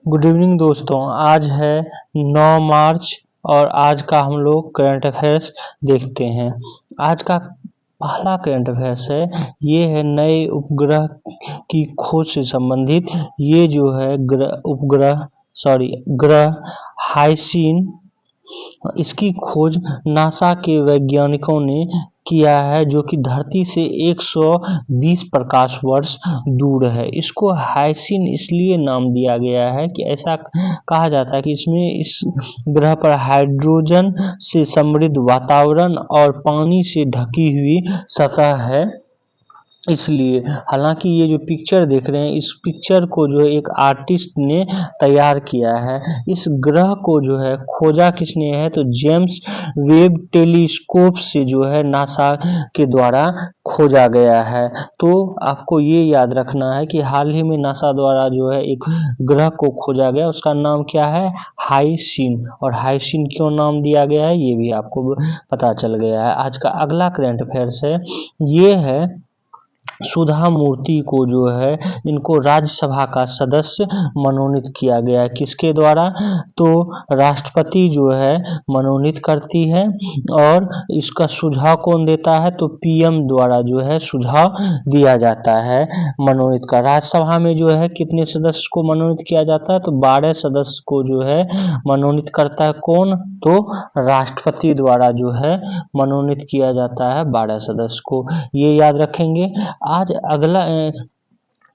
Good evening दोस्तों। आज है 9 मार्च और आज का हम लोग करंट अफेयर्स देखते हैं। आज का पहला करंट अफेयर्स है, ये है नए उपग्रह की खोज से संबंधित। ये जो है ग्रह हाइसिन, इसकी खोज नासा के वैज्ञानिकों ने किया है, जो कि धरती से 120 प्रकाश वर्ष दूर है। इसको हाइसिन इसलिए नाम दिया गया है कि ऐसा कहा जाता है कि इस ग्रह पर हाइड्रोजन से समृद्ध वातावरण और पानी से ढकी हुई सतह है, इसलिए। हालांकि ये जो पिक्चर देख रहे हैं, इस पिक्चर को जो एक आर्टिस्ट ने तैयार किया है। इस ग्रह को जो है खोजा किसने है, तो जेम्स वेब टेलीस्कोप से जो है नासा के द्वारा खोजा गया है। तो आपको ये याद रखना है कि हाल ही में नासा द्वारा जो है एक ग्रह को खोजा गया, उसका नाम क्या है, हाइसिन। और हाइसिन क्यों नाम दिया गया है, ये भी आपको पता चल गया है। आज का अगला करंट अफेयर्स है, ये है सुधा मूर्ति को जो है इनको राज्यसभा का सदस्य मनोनीत किया गया है। किसके द्वारा, तो राष्ट्रपति जो है मनोनीत करती है। और इसका सुझाव कौन देता है, तो पीएम द्वारा जो है सुझाव दिया जाता है मनोनीत का। राज्यसभा में जो है कितने सदस्य को मनोनीत किया जाता है, तो 12 सदस्य को जो है मनोनीत करता है कौन, तो राष्ट्रपति द्वारा जो है मनोनीत किया जाता है 12 सदस्य को। ये याद रखेंगे। आज अगला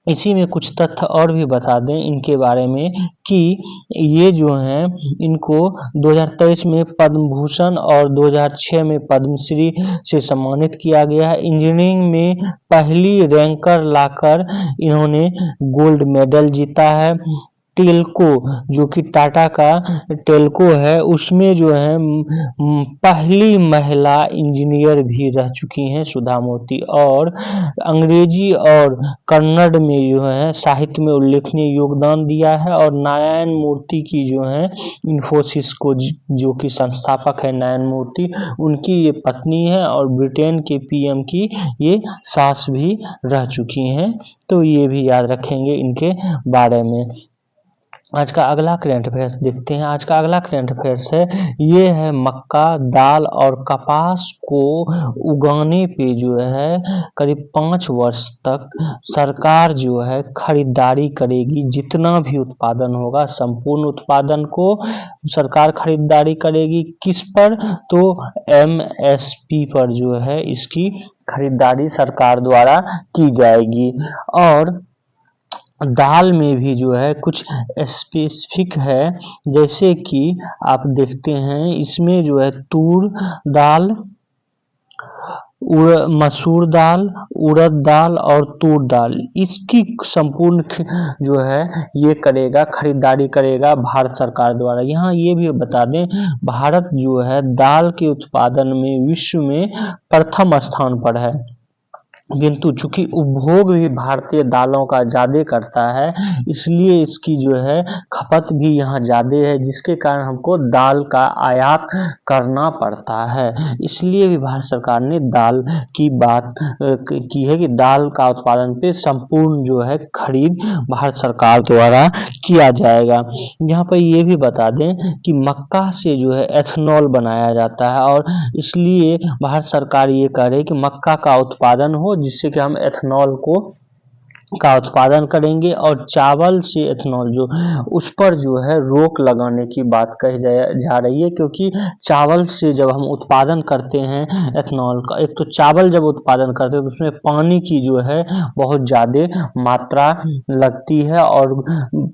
इसी में कुछ तथ्य और भी बता दें इनके बारे में कि ये जो हैं इनको 2023 में पद्म भूषण और 2006 में पद्मश्री से सम्मानित किया गया है। इंजीनियरिंग में पहली रैंकर लाकर इन्होंने गोल्ड मेडल जीता है। टेल्को, जो कि टाटा का टेल्को है, उसमें जो है पहली महिला इंजीनियर भी रह चुकी हैं सुधा मूर्ति। और अंग्रेजी और कन्नड़ में जो है साहित्य में उल्लेखनीय योगदान दिया है। और नारायण मूर्ति की जो है इन्फोसिस को जो कि संस्थापक है नारायण मूर्ति, उनकी ये पत्नी है। और ब्रिटेन के पीएम की ये सास भी रह चुकी हैं। तो ये भी याद रखेंगे इनके बारे में। आज का अगला करंट अफेयर्स देखते हैं। आज का अगला करंट अफेयर्स है, ये है मक्का, दाल और कपास को उगाने पे जो है करीब 5 वर्ष तक सरकार जो है खरीदारी करेगी। जितना भी उत्पादन होगा, संपूर्ण उत्पादन को सरकार खरीदारी करेगी। किस पर, तो एमएसपी पर जो है इसकी खरीदारी सरकार द्वारा की जाएगी। और दाल में भी जो है कुछ स्पेसिफिक है, जैसे कि आप देखते हैं इसमें जो है तूर दाल, मसूर दाल, उड़द दाल और तूर दाल, इसकी संपूर्ण जो है ये करेगा, खरीदारी करेगा भारत सरकार द्वारा। यहाँ ये भी बता दें, भारत जो है दाल के उत्पादन में विश्व में प्रथम स्थान पर है, किंतु चूंकि उपभोग भी भारतीय दालों का ज्यादा करता है, इसलिए इसकी जो है खपत भी यहाँ ज्यादा है, जिसके कारण हमको दाल का आयात करना पड़ता है। इसलिए भी भारत सरकार ने दाल की बात की है कि दाल का उत्पादन पे संपूर्ण जो है खरीद भारत सरकार द्वारा किया जाएगा। यहाँ पर ये भी बता दें कि मक्का से जो है एथेनॉल बनाया जाता है, और इसलिए भारत सरकार ये कह रही है कि मक्का का उत्पादन हो, जिससे कि हम एथेनॉल का उत्पादन करेंगे। और चावल से एथेनॉल जो उस पर जो है रोक लगाने की बात कही जा रही है, क्योंकि चावल से जब हम उत्पादन करते हैं एथेनॉल का, एक तो चावल जब उत्पादन करते हैं तो उसमें पानी की जो है बहुत ज़्यादा मात्रा लगती है, और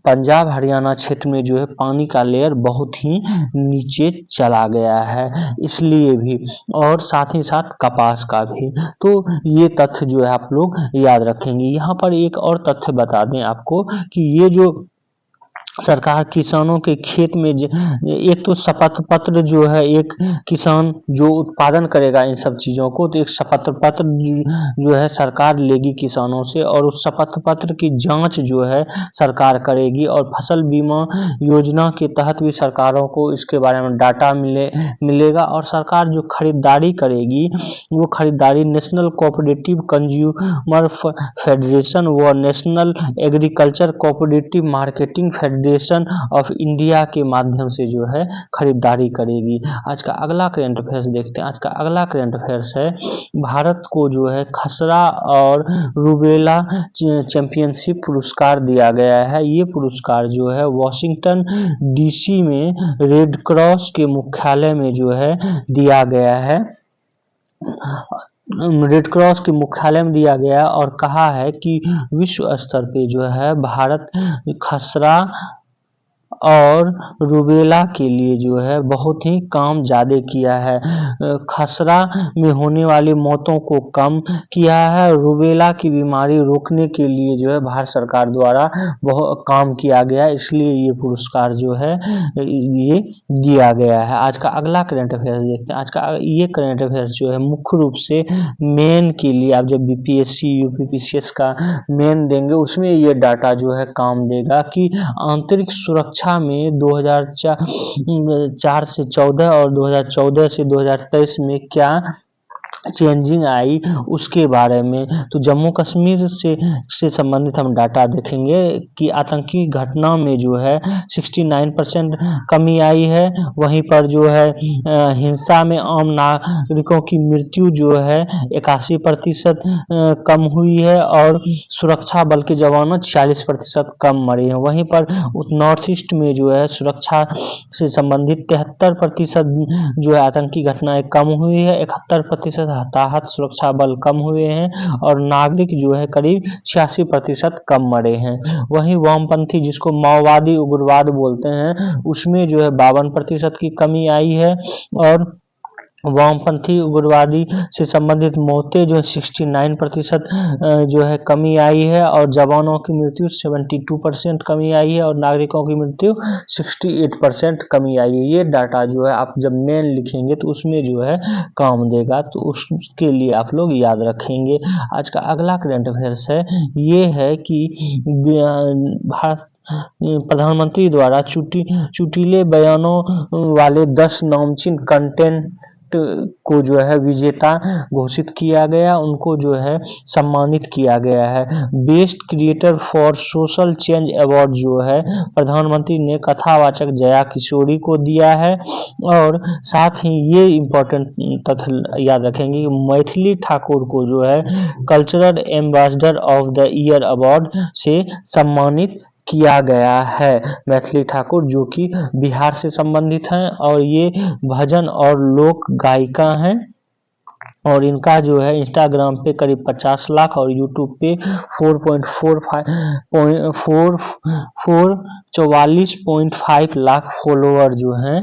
पंजाब हरियाणा क्षेत्र में जो है पानी का लेयर बहुत ही नीचे चला गया है, इसलिए भी। और साथ ही साथ कपास का भी। तो ये तथ्य जो है आप लोग याद रखेंगे। यहाँ पर एक और तथ्य बता दें आपको कि ये जो सरकार किसानों के खेत में एक तो शपथ पत्र जो है, एक किसान जो उत्पादन करेगा इन सब चीज़ों को, तो एक शपथ पत्र जो है सरकार लेगी किसानों से, और उस शपथ पत्र की जांच जो है सरकार करेगी। और फसल बीमा योजना के तहत भी सरकारों को इसके बारे में डाटा मिलेगा। और सरकार जो खरीदारी करेगी, वो खरीदारी नेशनल कोऑपरेटिव कंज्यूमर फेडरेशन व national agriculture cooperative marketing federation federation of India के माध्यम से जो है खरीदारी करेगी। आज का अगला करंट अफेयर्स देखते हैं। आज का अगला करंट अफेयर्स है, भारत को जो है खसरा और रूबेला चैंपियनशिप पुरस्कार दिया गया है। ये पुरस्कार जो है वाशिंगटन डीसी में रेड क्रॉस के मुख्यालय में जो है दिया गया है। रेड क्रॉस के मुख्यालय में दिया गया और कहा है कि विश्व स्तर पे जो है भारत खसरा और रूबेला के लिए जो है बहुत ही काम ज़्यादा किया है। खसरा में होने वाली मौतों को कम किया है। रूबेला की बीमारी रोकने के लिए जो है भारत सरकार द्वारा बहुत काम किया गया, इसलिए ये पुरस्कार जो है ये दिया गया है। आज का अगला करंट अफेयर्स देखते हैं। आज का ये करंट अफेयर्स जो है मुख्य रूप से मेन के लिए, आप जब बीपीएससी यूपीपीसीएस का मेन देंगे उसमें ये डाटा जो है काम देगा कि आंतरिक सुरक्षा में 2004 से 14 और 2014 से 2023 में क्या चेंजिंग आई उसके बारे में। तो जम्मू कश्मीर से संबंधित हम डाटा देखेंगे कि आतंकी घटना में जो है 69% कमी आई है। वहीं पर जो है हिंसा में आम नागरिकों की मृत्यु जो है 81% कम हुई है और सुरक्षा बल के जवानों 46% कम मरे हैं। वहीं पर नॉर्थ ईस्ट में जो है सुरक्षा से संबंधित 73% जो है आतंकी घटनाएं कम हुई है, 71% हताहत सुरक्षा बल कम हुए हैं और नागरिक जो है करीब 86% कम मरे हैं। वहीं वामपंथी जिसको माओवादी उग्रवाद बोलते हैं उसमें जो है 52% की कमी आई है और वामपंथी उग्रवादी से संबंधित मौतें जो 69% जो है कमी आई है और जवानों की मृत्यु 72% कमी आई है और नागरिकों की मृत्यु 68% कमी आई है। ये डाटा जो है आप जब मेन लिखेंगे तो उसमें जो है काम देगा, तो उसके लिए आप लोग याद रखेंगे। आज का अगला करंट अफेयर्स है, ये है कि भारत प्रधानमंत्री द्वारा चुटीले बयानों वाले 10 नामचीन कंटेंट को जो है विजेता घोषित किया गया, उनको जो है सम्मानित किया गया है। Best creator for social change award जो है प्रधानमंत्री ने कथावाचक जया किशोरी को दिया है और साथ ही ये इम्पोर्टेंट तथ्य याद रखेंगे कि मैथिली ठाकुर को जो है cultural ambassador of the year award से सम्मानित किया गया है। मैथिली ठाकुर जो कि बिहार से संबंधित हैं और ये भजन और लोक गायिका हैं और इनका जो है इंस्टाग्राम पे करीब 50 लाख और यूट्यूब पे 44.5 लाख फॉलोअर जो हैं।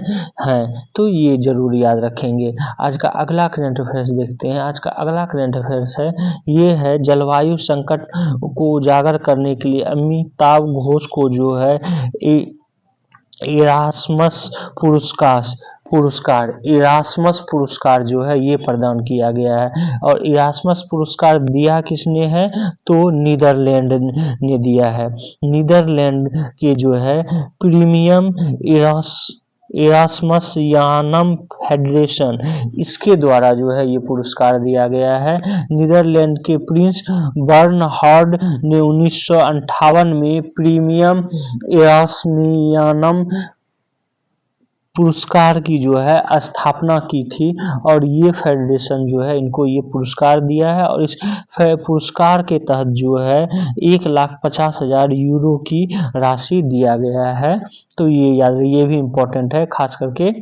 तो ये जरूर याद रखेंगे। आज का अगला करंट अफेयर्स देखते हैं। आज का अगला करंट अफेयर्स है, ये है जलवायु संकट को उजागर करने के लिए अमिताभ घोष को जो है इरास्मस पुरस्कार जो है ये प्रदान किया गया है और इरास्मस पुरस्कार दिया किसने है, तो नीदरलैंड ने दिया है। नीदरलैंड के जो है प्रीमियम इरास्मसियानम फेडरेशन, इसके द्वारा जो है ये पुरस्कार दिया गया है। नीदरलैंड के प्रिंस बर्नहार्ड ने 1958 में प्रीमियम इरास्मियानम पुरस्कार की जो है स्थापना की थी और ये फेडरेशन जो है इनको ये पुरस्कार दिया है और इस पुरस्कार के तहत जो है 1,50,000 यूरो की राशि दिया गया है। तो ये भी इम्पोर्टेंट है खास करके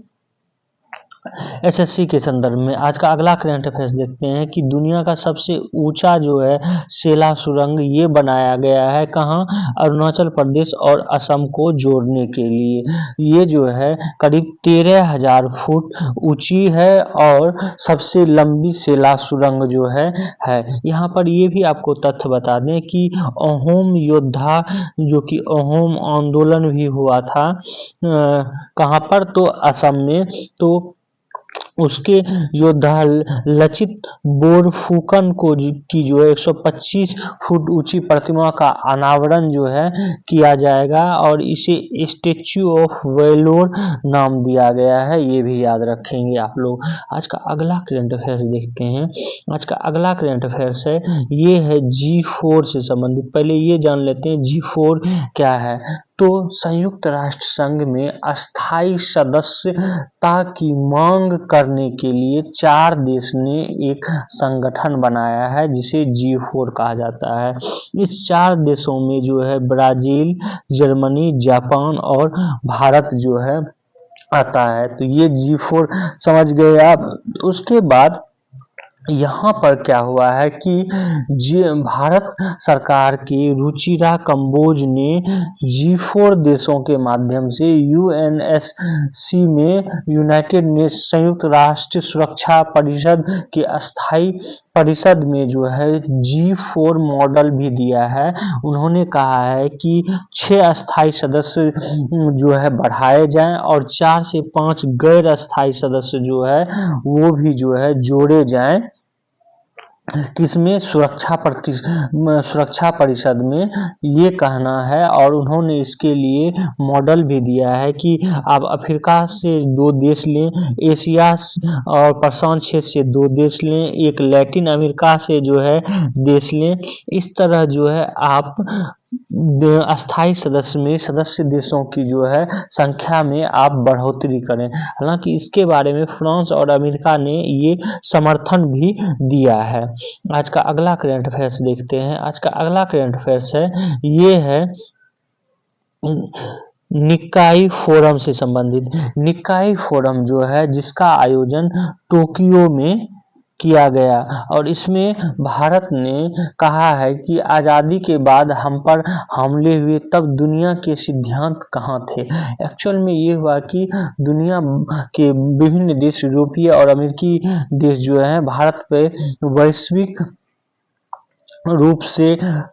एसएससी के संदर्भ में। आज का अगला करंट अफेयर्स देखते हैं कि दुनिया का सबसे ऊंचा जो है सेला सुरंग ये बनाया गया है कहाँ, अरुणाचल प्रदेश और असम को जोड़ने के लिए। ये जो है करीब 13,000 फुट ऊंची है और सबसे लंबी सेला सुरंग जो है। यहाँ पर ये भी आपको तथ्य बता दें कि अहोम योद्धा जो कि अहोम आंदोलन भी हुआ था कहाँ पर, तो असम में, तो उसके योद्धा लचित बोरफुकन को की जो है 125 फुट ऊंची प्रतिमा का अनावरण जो है किया जाएगा और इसे स्टैच्यू ऑफ वेलोर नाम दिया गया है। ये भी याद रखेंगे आप लोग। आज का अगला करंट अफेयर्स देखते हैं। आज का अगला करंट अफेयर्स है, ये है G4 से संबंधित। पहले ये जान लेते हैं G4 क्या है। तो संयुक्त राष्ट्र संघ में अस्थायी सदस्यता की मांग करने के लिए 4 देश ने एक संगठन बनाया है जिसे G4 कहा जाता है। इस 4 देशों में जो है ब्राजील, जर्मनी, जापान और भारत जो है आता है। तो ये G4 समझ गए आप। उसके बाद यहाँ पर क्या हुआ है कि भारत सरकार के रुचिरा कंबोज ने G4 देशों के माध्यम से UNSC में यूनाइटेड नेशन संयुक्त राष्ट्र सुरक्षा परिषद के अस्थायी परिषद में जो है G4 मॉडल भी दिया है। उन्होंने कहा है कि 6 अस्थायी सदस्य जो है बढ़ाए जाएं और 4 से 5 गैर अस्थायी सदस्य जो है वो भी जो है जोड़े जाएं। किसमें? सुरक्षा परिषद में, ये कहना है। और उन्होंने इसके लिए मॉडल भी दिया है कि आप अफ्रीका से 2 देश लें, एशिया और प्रशांत क्षेत्र से 2 देश लें, एक लैटिन अमेरिका से जो है देश लें। इस तरह जो है आप अस्थायी सदस्य देशों की जो है संख्या में आप बढ़ोतरी करें। हालांकि इसके बारे में फ्रांस और अमेरिका ने ये समर्थन भी दिया है। आज का अगला करंट अफेयर्स देखते हैं। आज का अगला करंट अफेयर्स है, ये है निकाई फोरम से संबंधित। निकाई फोरम जो है जिसका आयोजन टोक्यो में किया गया और इसमें भारत ने कहा है कि आज़ादी के बाद हम पर हमले हुए तब दुनिया के सिद्धांत कहाँ थे। एक्चुअल में ये हुआ कि दुनिया के विभिन्न देश, यूरोपीय और अमेरिकी देश जो है भारत पे वैश्विक रूप से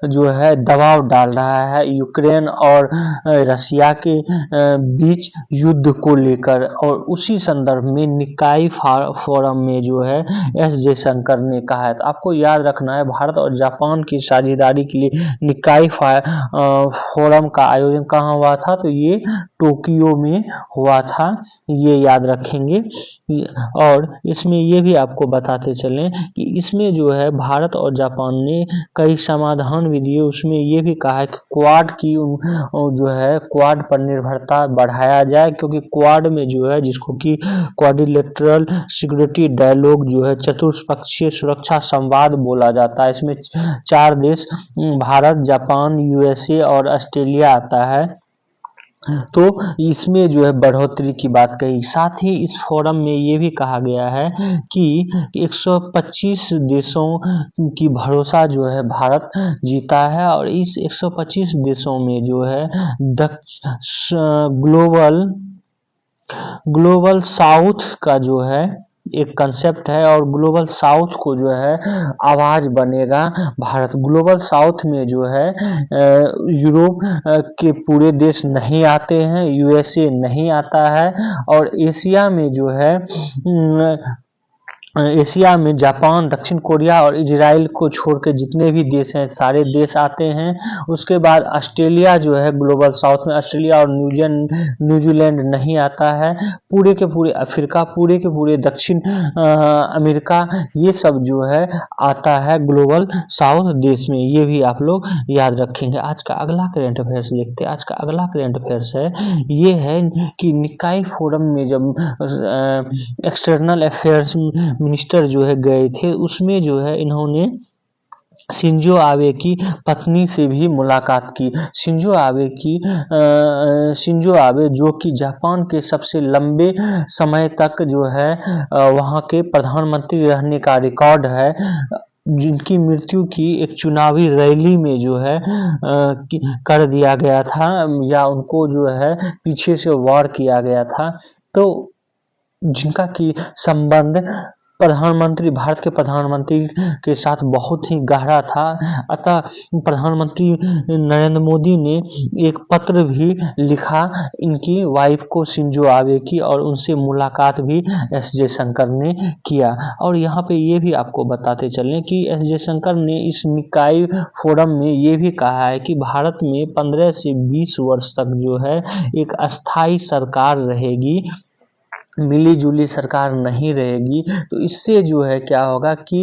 जो है दबाव डाल रहा है यूक्रेन और रसिया के बीच युद्ध को लेकर। और उसी संदर्भ में निकाई फोरम में जो है एस जयशंकर ने कहा है। तो आपको याद रखना है भारत और जापान की साझेदारी के लिए निकाई फोरम का आयोजन कहाँ हुआ था? तो ये टोक्यो में हुआ था, ये याद रखेंगे। और इसमें ये भी आपको बताते चलें कि इसमें जो है भारत और जापान ने कई समाधान भी दिए। उसमें ये भी कहा है कि क्वाड की जो है क्वाड पर निर्भरता बढ़ाया जाए, क्योंकि क्वाड में जो है जिसको कि क्वाड्रिलेटरल सिक्योरिटी डायलॉग जो है चतुष्पक्षीय सुरक्षा संवाद बोला जाता है। इसमें 4 देश भारत, जापान, USA और ऑस्ट्रेलिया आता है। तो इसमें जो है बढ़ोतरी की बात कही। साथ ही इस फोरम में ये भी कहा गया है कि 125 देशों की भरोसा जो है भारत जीता है और इस 125 देशों में जो है ग्लोबल साउथ का जो है एक कंसेप्ट है और ग्लोबल साउथ को जो है आवाज बनेगा भारत। ग्लोबल साउथ में जो है यूरोप के पूरे देश नहीं आते हैं, USA नहीं आता है और एशिया में जो है एशिया में जापान, दक्षिण कोरिया और इजराइल को छोड़ के जितने भी देश हैं सारे देश आते हैं। उसके बाद ऑस्ट्रेलिया जो है ग्लोबल साउथ में, ऑस्ट्रेलिया और न्यूजीलैंड नहीं आता है। पूरे के पूरे अफ्रीका, पूरे के पूरे दक्षिण अमेरिका, ये सब जो है आता है ग्लोबल साउथ देश में। ये भी आप लोग याद रखेंगे। आज का अगला करंट अफेयर्स देखते हैं। आज का अगला करंट अफेयर्स है, ये है कि निकाई फोरम में जब एक्सटर्नल अफेयर्स मिनिस्टर जो है गए थे, उसमें जो है इन्होंने शिंजो आबे की पत्नी से भी मुलाकात की। शिंजो आबे जो कि जापान के सबसे लंबे समय तक जो है वहाँ के प्रधानमंत्री रहने का रिकॉर्ड है, जिनकी मृत्यु की एक चुनावी रैली में जो है कर दिया गया था या उनको जो है पीछे से वार किया गया था। तो जिनका की संबंध भारत के प्रधानमंत्री के साथ बहुत ही गहरा था। अतः प्रधानमंत्री नरेंद्र मोदी ने एक पत्र भी लिखा इनकी वाइफ को, शिंजो आबे की, और उनसे मुलाकात भी एस जयशंकर ने किया। और यहाँ पे ये भी आपको बताते चलें कि एस जयशंकर ने इस निकाय फोरम में ये भी कहा है कि भारत में 15 से 20 वर्ष तक जो है एक अस्थायी सरकार रहेगी मिली जुली सरकार नहीं रहेगी तो इससे जो है क्या होगा कि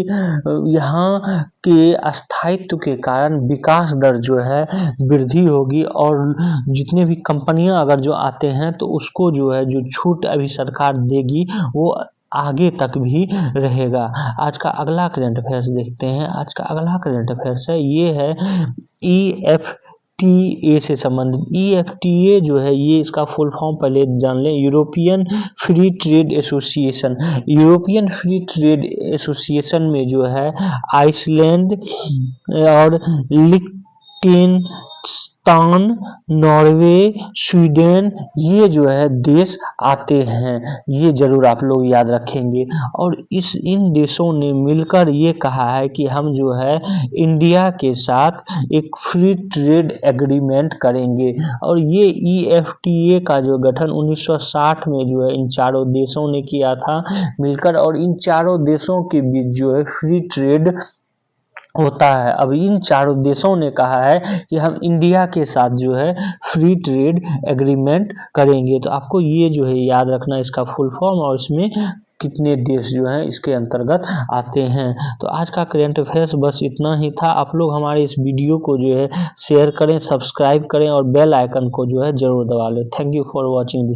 यहाँ के अस्थायित्व के कारण विकास दर जो है वृद्धि होगी और जितने भी कंपनियां अगर जो आते हैं तो उसको जो है जो छूट अभी सरकार देगी वो आगे तक भी रहेगा। आज का अगला करंट अफेयर्स देखते हैं। आज का अगला करंट अफेयर्स है ये है EFTA से संबंधित। EFTA जो है ये इसका फुल फॉर्म पहले जान लें, European free trade association. European free trade association में जो है आइसलैंड और लिechtenstein, नॉर्वे, स्वीडन ये जो है देश आते हैं। ये जरूर आप लोग याद रखेंगे। और इन देशों ने मिलकर ये कहा है कि हम जो है इंडिया के साथ एक फ्री ट्रेड एग्रीमेंट करेंगे। और ये EFTA का जो गठन 1960 में जो है इन चारों देशों ने किया था मिलकर, और इन चारों देशों के बीच जो है फ्री ट्रेड होता है। अब इन चारों देशों ने कहा है कि हम इंडिया के साथ जो है फ्री ट्रेड एग्रीमेंट करेंगे। तो आपको ये जो है याद रखना इसका फुल फॉर्म और इसमें कितने देश जो हैं इसके अंतर्गत आते हैं। तो आज का करंट अफेयर्स बस इतना ही था। आप लोग हमारे इस वीडियो को जो है शेयर करें, सब्सक्राइब करें और बेल आइकन को जो है जरूर दबा लें। Thank you for watching this.